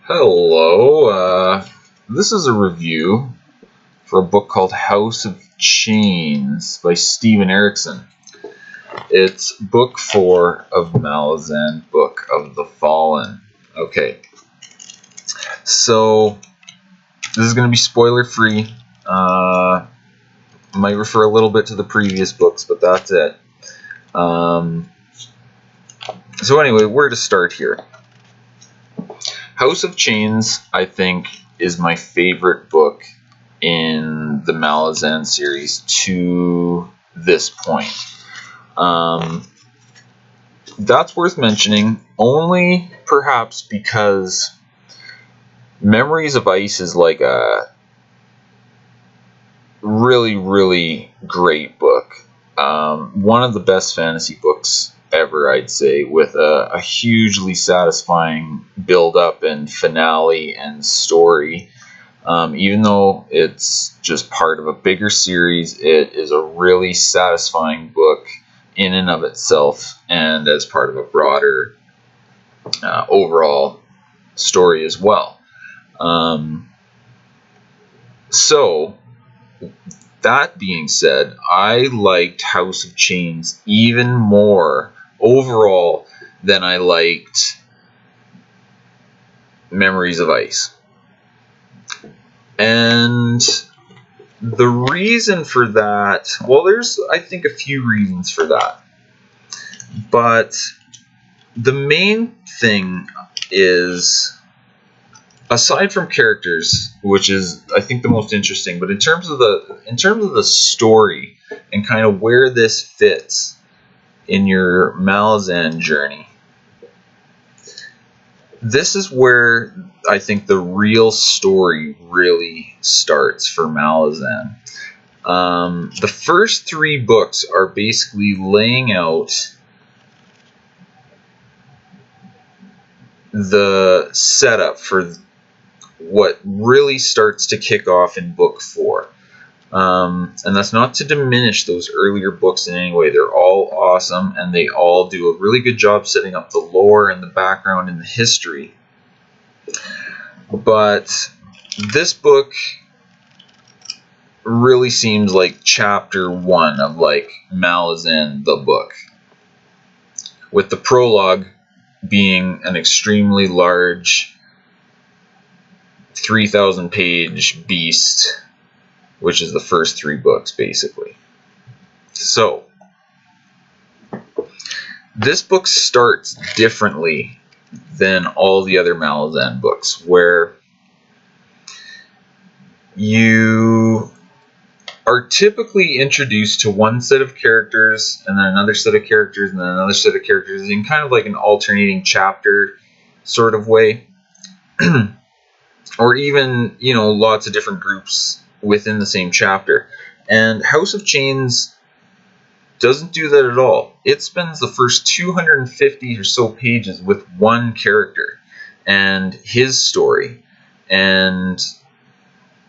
Hello, this is a review for a book called House of Chains by Erikson. It's book 4 of Malazan Book of the Fallen. Okay, so this is going to be spoiler free. Might refer a little bit to the previous books, but that's it. So anyway, where to start here? House of Chains, I think, is my favorite book in the Malazan series to this point. That's worth mentioning, only perhaps because Memories of Ice is like a really, really great book. One of the best fantasy books ever, I'd say, with a hugely satisfying build-up and finale and story. Even though it's just part of a bigger series, it is a really satisfying book in and of itself, and as part of a broader overall story as well. So, that being said, I liked House of Chains even more overall than I liked Memories of Ice. And the reason for that, well, there's, I think, a few reasons for that. But the main thing is, aside from characters, which is, I think, the most interesting, but in terms of the story and kind of where this fits in your Malazan journey, this is where I think the real story really starts for Malazan. The first 3 books are basically laying out the setup for what really starts to kick off in book 4. And that's not to diminish those earlier books in any way. They're all awesome, and they all do a really good job setting up the lore and the background and the history. But this book really seems like chapter 1 of like Malazan the book, with the prologue being an extremely large 3,000 page beast, which is the first 3 books, basically. So, this book starts differently than all the other Malazan books, where you are typically introduced to one set of characters, and then another set of characters, and then another set of characters, in kind of like an alternating chapter sort of way. Or even, you know, lots of different groups within the same chapter. And House of Chains doesn't do that at all. It spends the first 250 or so pages with one character and his story. And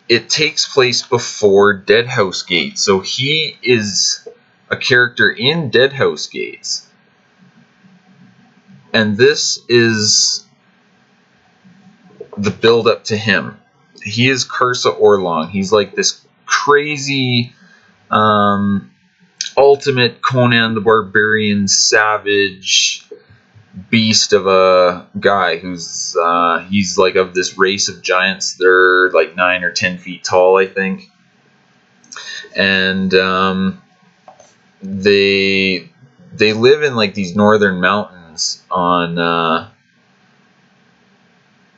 it takes place before Deadhouse Gates. So he is a character in Deadhouse Gates. And this is the build up to him. He is Karsa Orlong. He's like this crazy ultimate Conan the Barbarian savage beast of a guy who's he's like of this race of giants. They're like 9 or 10 feet tall, I think, and they live in like these northern mountains on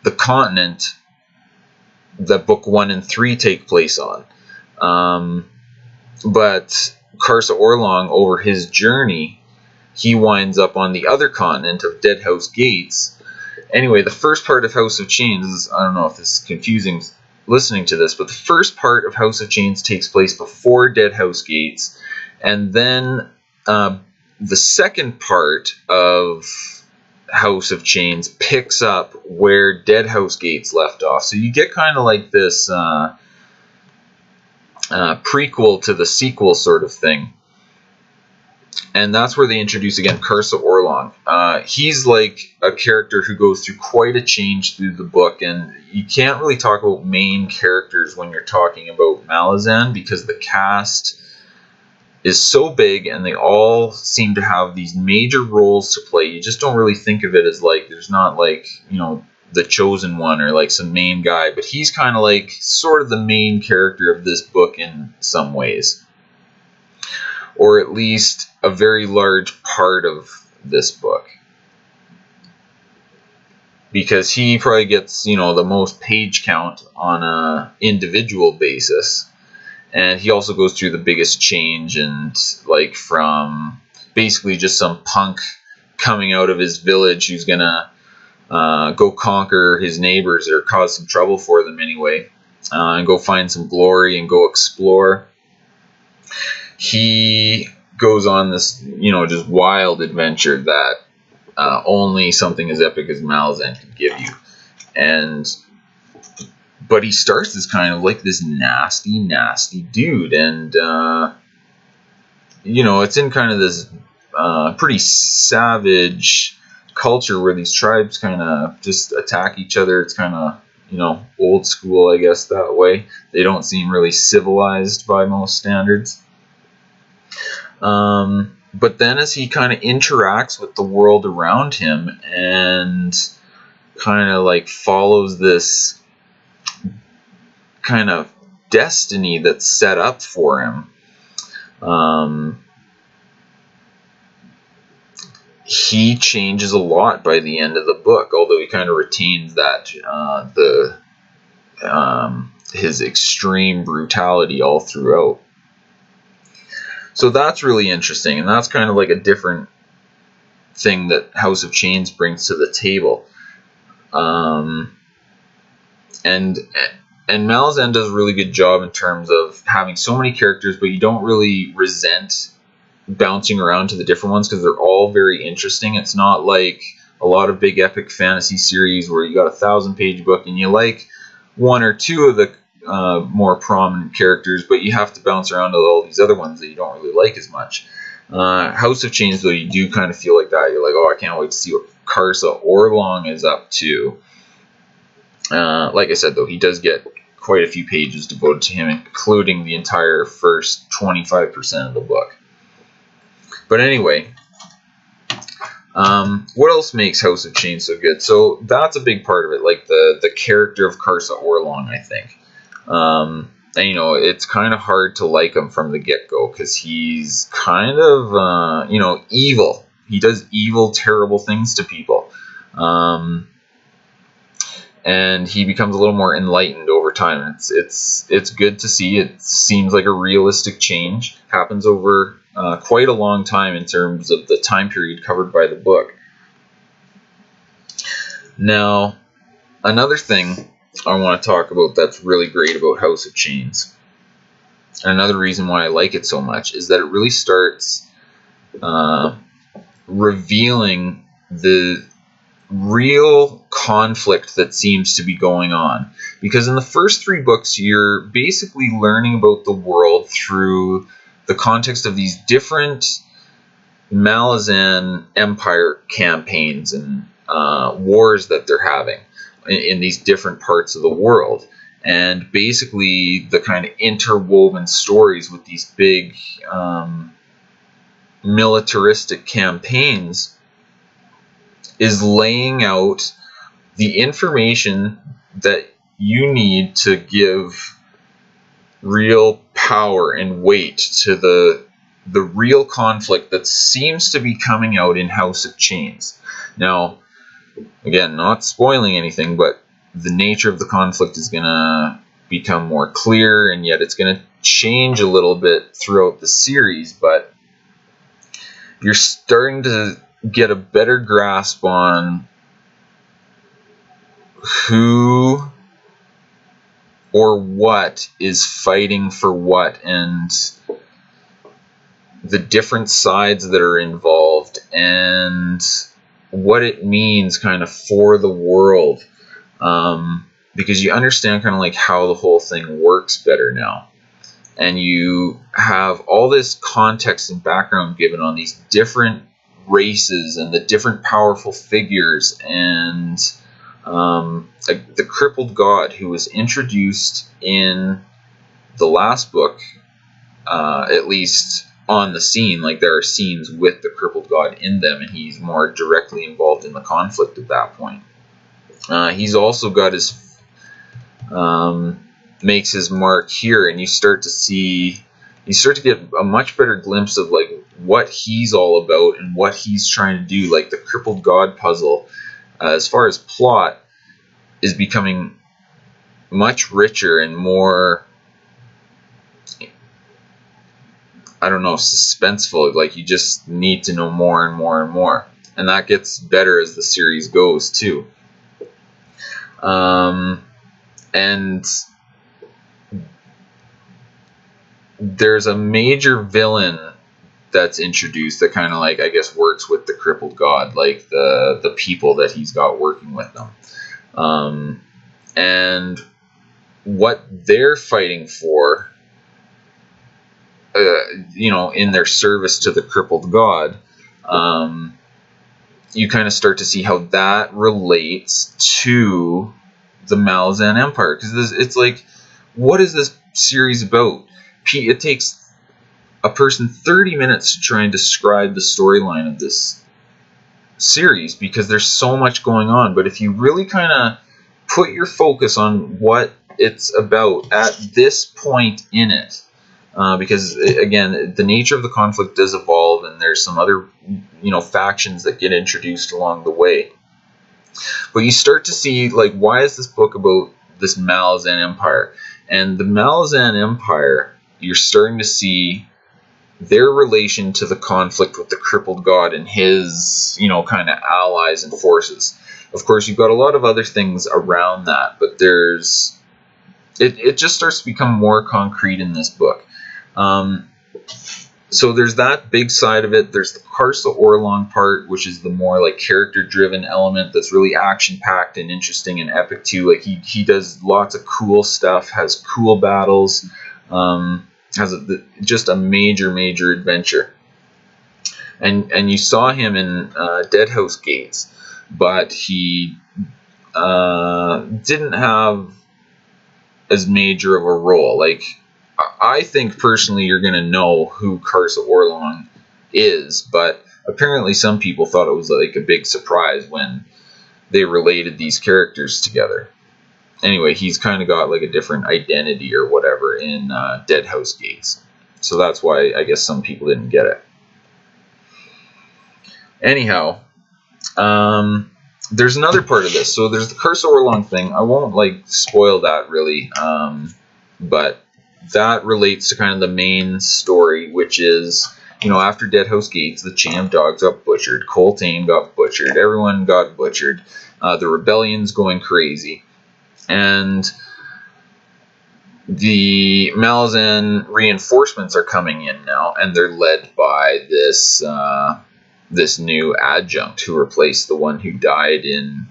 the continent that book 1 and 3 take place on. But Karsa Orlong, over his journey, he winds up on the other continent of Deadhouse Gates. Anyway, the first part of House of Chains, I don't know if this is confusing listening to this, but the first part of House of Chains takes place before Deadhouse Gates, and then the second part of House of Chains picks up where Deadhouse Gates left off. So you get kind of like this prequel to the sequel sort of thing. And that's where they introduce again Karsa Orlong. He's like a character who goes through quite a change through the book, and you can't really talk about main characters when you're talking about Malazan because the cast is so big and they all seem to have these major roles to play. You just don't really think of it as like, there's not like, you know, the chosen one or like some main guy, but he's kind of like sort of the main character of this book in some ways, or at least a very large part of this book, because he probably gets, you know, the most page count on a individual basis. And he also goes through the biggest change, and like from basically just some punk coming out of his village who's gonna go conquer his neighbors or cause some trouble for them anyway, and go find some glory and go explore. He goes on this, you know, just wild adventure that only something as epic as Malazan could give you. But he starts as kind of like this nasty, nasty dude. And, you know, it's in kind of this pretty savage culture where these tribes kind of just attack each other. It's kind of, you know, old school, I guess, that way. They don't seem really civilized by most standards. But then as he kind of interacts with the world around him and kind of like follows this kind of destiny that's set up for him, he changes a lot by the end of the book, although he kind of retains that his extreme brutality all throughout. So that's really interesting, and that's kind of like a different thing that House of Chains brings to the table. And Malazan does a really good job in terms of having so many characters, but you don't really resent bouncing around to the different ones because they're all very interesting. It's not like a lot of big epic fantasy series where you got a 1,000-page book and you like one or two of the more prominent characters, but you have to bounce around to all these other ones that you don't really like as much. House of Chains, though, you do kind of feel like that. You're like, oh, I can't wait to see what Karsa Orlong is up to. Like I said, though, he does get quite a few pages devoted to him, including the entire first 25% of the book. But anyway, what else makes House of Chains so good? So that's a big part of it, like the character of Karsa Orlong, I think. And, you know, it's kind of hard to like him from the get-go because he's kind of, you know, evil. He does evil, terrible things to people. And he becomes a little more enlightened over time. It's good to see. It seems like a realistic change. Happens over quite a long time in terms of the time period covered by the book. Now, another thing I want to talk about that's really great about House of Chains, and another reason why I like it so much, is that it really starts revealing the real conflict that seems to be going on. Because in the first 3 books, you're basically learning about the world through the context of these different Malazan Empire campaigns and wars that they're having in these different parts of the world. And basically the kind of interwoven stories with these big militaristic campaigns is laying out the information that you need to give real power and weight to the real conflict that seems to be coming out in House of Chains. Now, again, not spoiling anything, but the nature of the conflict is going to become more clear, and yet it's going to change a little bit throughout the series, but you're starting to get a better grasp on who or what is fighting for what, and the different sides that are involved, and what it means kind of for the world, because you understand kind of like how the whole thing works better now. and you have all this context and background given on these different races and the different powerful figures, and the crippled god who was introduced in the last book, at least on the scene. Like, there are scenes with the crippled god in them, and he's more directly involved in the conflict at that point. He's also got his makes his mark here, and you start to get a much better glimpse of like what he's all about and what he's trying to do. Like, the crippled god puzzle, as far as plot, is becoming much richer and more, I don't know, suspenseful. Like, you just need to know more and more and more, and that gets better as the series goes too. And there's a major villain that's introduced that kind of, like, I guess works with the crippled god, like the people that he's got working with them, and what they're fighting for, in their service to the crippled god. You kind of start to see how that relates to the Malazan Empire, because it's like, what is this series about? It takes a person 30 minutes to try and describe the storyline of this series, because there's so much going on. But if you really kind of put your focus on what it's about at this point in it, because again, the nature of the conflict does evolve, and there's some other factions that get introduced along the way. But you start to see, like, why is this book about this Malazan Empire? And the Malazan Empire, you're starting to see their relation to the conflict with the crippled god and his, kind of allies and forces. Of course, you've got a lot of other things around that, but it just starts to become more concrete in this book. So there's that big side of it. There's the Karsa Orlong part, which is the more like character-driven element that's really action-packed and interesting and epic too. Like, he does lots of cool stuff, has cool battles, has just a major adventure. And you saw him in Deadhouse Gates, but he didn't have as major of a role. Like, I think personally you're going to know who Karsa Orlong is, but apparently some people thought it was like a big surprise when they related these characters together. Anyway, he's kind of got like a different identity or whatever in Deadhouse Gates. So that's why I guess some people didn't get it. Anyhow, there's another part of this. So there's the Karsa Orlong thing. I won't like spoil that really, but that relates to kind of the main story, which is, after Deadhouse Gates, the Cham dogs got butchered, Coltane got butchered, everyone got butchered, the rebellion's going crazy, and the Malazan reinforcements are coming in now, and they're led by this this new adjunct who replaced the one who died in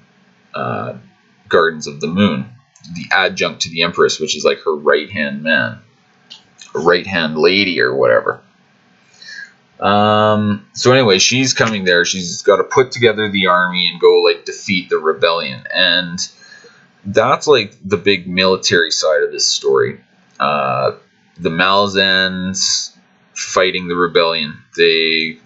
Gardens of the Moon, the adjunct to the Empress, which is like her right-hand man, or right-hand lady, or whatever. So anyway, she's coming there. She's got to put together the army and go like defeat the rebellion, and that's like the big military side of this story. The Malazans fighting the rebellion. They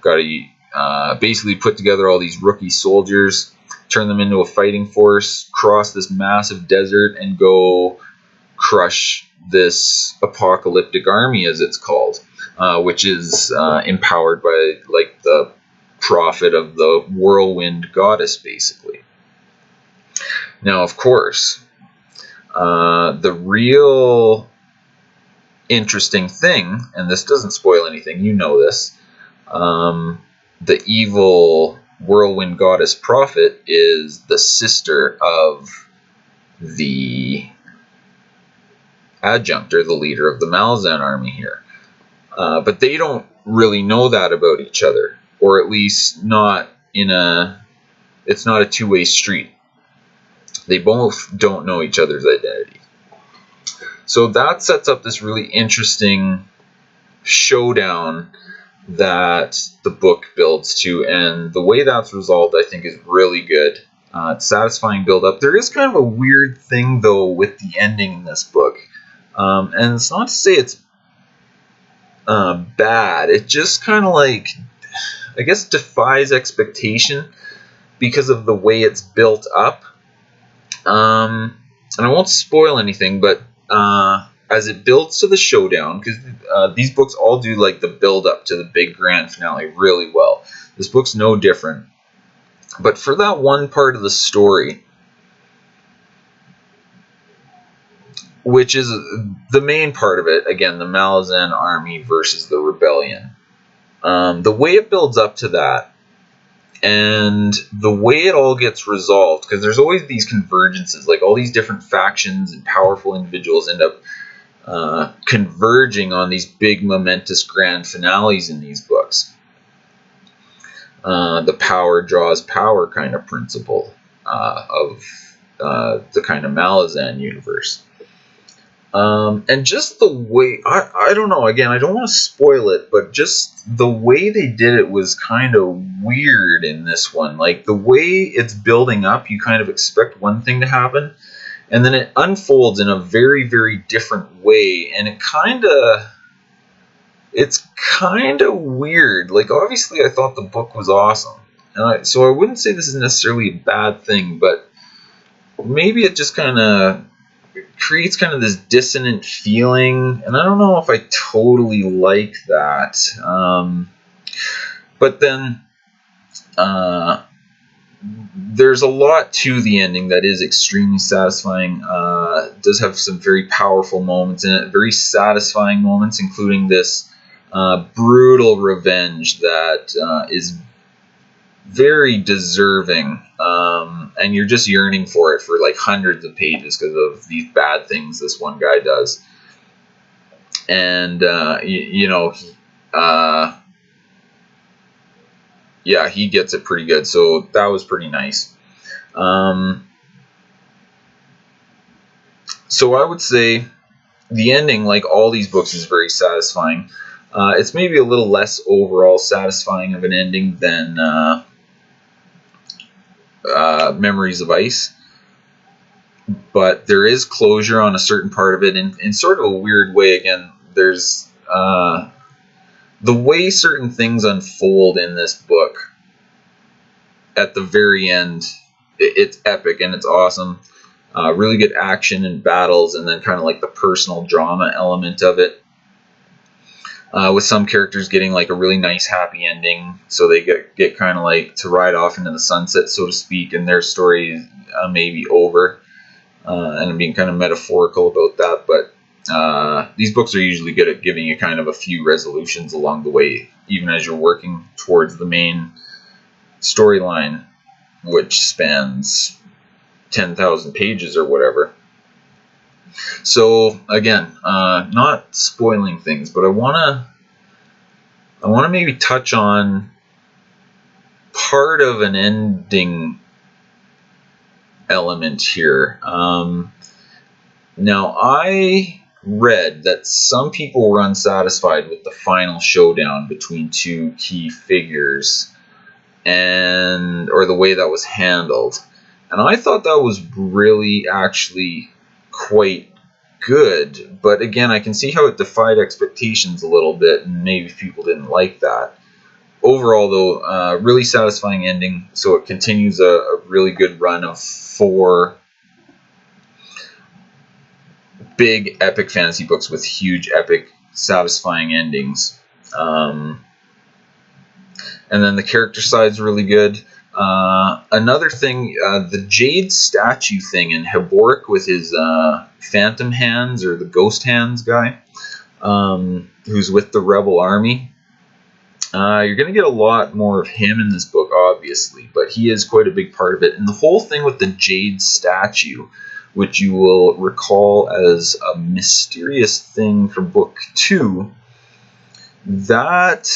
got to basically put together all these rookie soldiers, turn them into a fighting force, cross this massive desert, and go crush this apocalyptic army, as it's called, which is empowered by like the prophet of the whirlwind goddess, basically. Now, of course, the real interesting thing, and this doesn't spoil anything, you know this, the evil whirlwind goddess prophet is the sister of the adjunct, or the leader of the Malazan army here. But they don't really know that about each other, or at least not in it's not a two-way street. They both don't know each other's identity. So that sets up this really interesting showdown that the book builds to, and the way that's resolved, I think, is really good. It's satisfying build up. There is kind of a weird thing though with the ending in this book, and it's not to say it's bad. It just kind of like, I guess, defies expectation because of the way it's built up. And I won't spoil anything, but as it builds to the showdown, because these books all do like the build up to the big grand finale really well. This book's no different. But for that one part of the story, which is the main part of it, again, the Malazan army versus the rebellion, the way it builds up to that, and the way it all gets resolved, because there's always these convergences, like all these different factions and powerful individuals end up converging on these big momentous grand finales in these books. The power draws power kind of principle of the kind of Malazan universe. And just the way, I don't know, again, I don't want to spoil it, but just the way they did it was kind of weird in this one. Like, the way it's building up, you kind of expect one thing to happen, and then it unfolds in a very, very different way, and it's kind of weird. Like, obviously, I thought the book was awesome, and so I wouldn't say this is necessarily a bad thing, but maybe it just kind of creates kind of this dissonant feeling, and I don't know if I totally like that. But then there's a lot to the ending that is extremely satisfying. It does have some very powerful moments in it, very satisfying moments, including this brutal revenge that is very deserving, and you're just yearning for it for like hundreds of pages because of these bad things this one guy does. And yeah, he gets it pretty good, so that was pretty nice. So I would say the ending, like all these books, is very satisfying. It's maybe a little less overall satisfying of an ending than Memories of Ice, but there is closure on a certain part of it in sort of a weird way. Again, there's the way certain things unfold in this book at the very end. It's epic and it's awesome. Really good action and battles, and then kind of like the personal drama element of it. With some characters getting like a really nice happy ending, so they get kind of like to ride off into the sunset, so to speak, and their story may be over. And I'm being kind of metaphorical about that, but these books are usually good at giving you kind of a few resolutions along the way, even as you're working towards the main storyline, which spans 10,000 pages or whatever. So again, not spoiling things, but I wanna maybe touch on part of an ending element here. Now, I read that some people were unsatisfied with the final showdown between two key figures, or the way that was handled, and I thought that was really actually quite good. But again, I can see how it defied expectations a little bit, and maybe people didn't like that. Overall, though, really satisfying ending. So it continues a really good run of 4 big epic fantasy books with huge epic satisfying endings. And then the character side's really good. Another thing, the Jade statue thing, and Heboric with his phantom hands, or the ghost hands guy, who's with the rebel army. You're going to get a lot more of him in this book, obviously, but he is quite a big part of it. And the whole thing with the Jade statue, which you will recall as a mysterious thing from book 2, that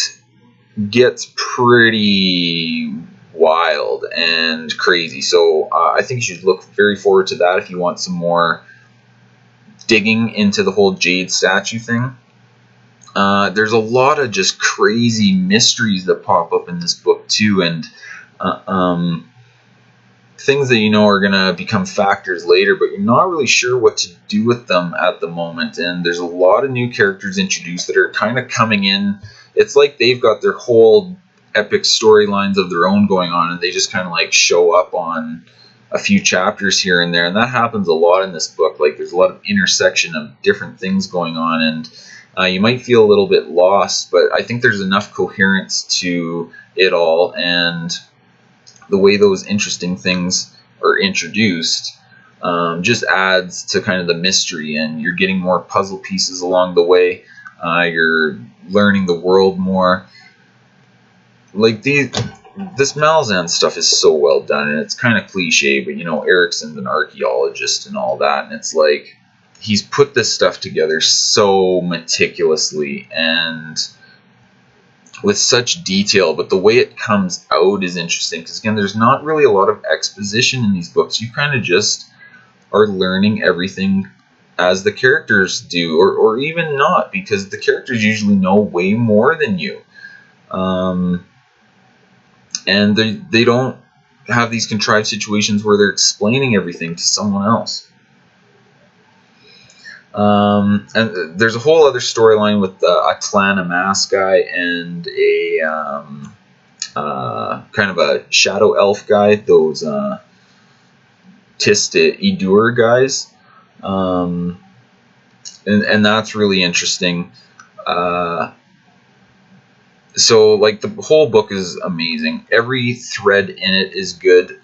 gets pretty wild and crazy. So I think you should look very forward to that if you want some more digging into the whole jade statue thing. There's a lot of just crazy mysteries that pop up in this book too, and things that you know are going to become factors later, but you're not really sure what to do with them at the moment. And there's a lot of new characters introduced that are kind of coming in. It's like they've got their whole epic storylines of their own going on, and they just kind of like show up on a few chapters here and there. And that happens a lot in this book. Like there's a lot of intersection of different things going on, and you might feel a little bit lost, but I think there's enough coherence to it all, and the way those interesting things are introduced just adds to kind of the mystery, and you're getting more puzzle pieces along the way. You're learning the world more. Like this Malazan stuff is so well done, and it's kind of cliche, but you know, Erikson's an archaeologist and all that, and it's like he's put this stuff together so meticulously and with such detail, but the way it comes out is interesting, because again, there's not really a lot of exposition in these books. You kind of just are learning everything as the characters do, or even not, because the characters usually know way more than you. And they don't have these contrived situations where they're explaining everything to someone else. And there's a whole other storyline with a Tlana mask guy and a kind of a shadow elf guy, those Tista Idur guys, and that's really interesting. So like the whole book is amazing. Every thread in it is good.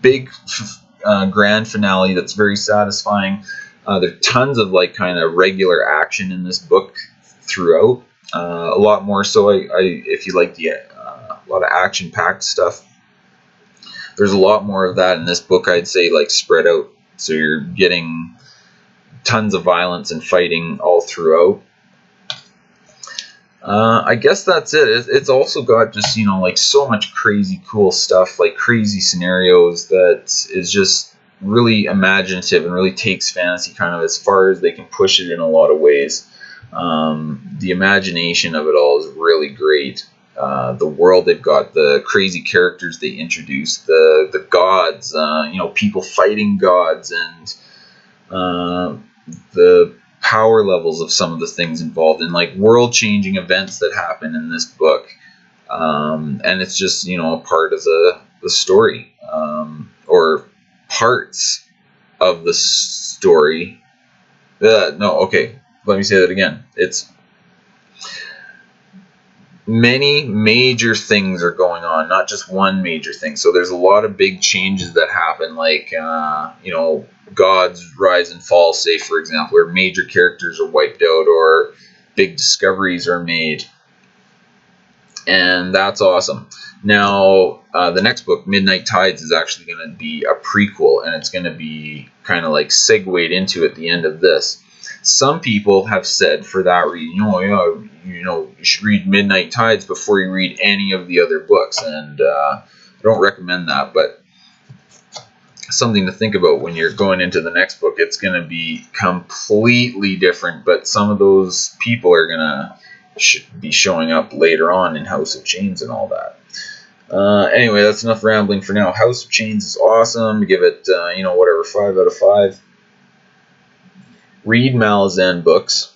Big grand finale that's very satisfying. There's tons of like kind of regular action in this book throughout. A lot more so. If you like a lot of action-packed stuff, there's a lot more of that in this book. I'd say like spread out, so you're getting tons of violence and fighting all throughout. I guess that's it. It's also got just, you know, like so much crazy cool stuff, like crazy scenarios, that is just really imaginative and really takes fantasy kind of as far as they can push it in a lot of ways. The imagination of it all is really great. The world they've got, the crazy characters they introduce, the gods, you know, people fighting gods, and the power levels of some of the things involved in, like world-changing events that happen in this book, and it's just, you know, a part of the story, or parts of the story. No, okay, let me say that again. It's many major things are going on, not just one major thing. So there's a lot of big changes that happen, like you know, gods rise and fall, say for example, or major characters are wiped out, or big discoveries are made, and that's awesome. Now the next book, Midnight Tides, is actually going to be a prequel, and it's going to be kind of like segued into at the end of this. Some people have said for that reason, you should read Midnight Tides before you read any of the other books, and I don't recommend that, but something to think about when you're going into the next book. It's going to be completely different, but some of those people are going to be showing up later on in House of Chains and all that. Anyway, that's enough rambling for now. House of Chains is awesome. Give it, whatever, 5 out of 5. Read Malazan books,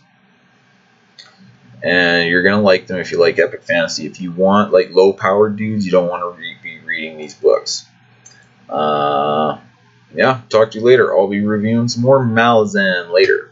and you're going to like them if you like epic fantasy. If you want like low-powered dudes, you don't want to be reading these books. Yeah, talk to you later. I'll be reviewing some more Malazan later.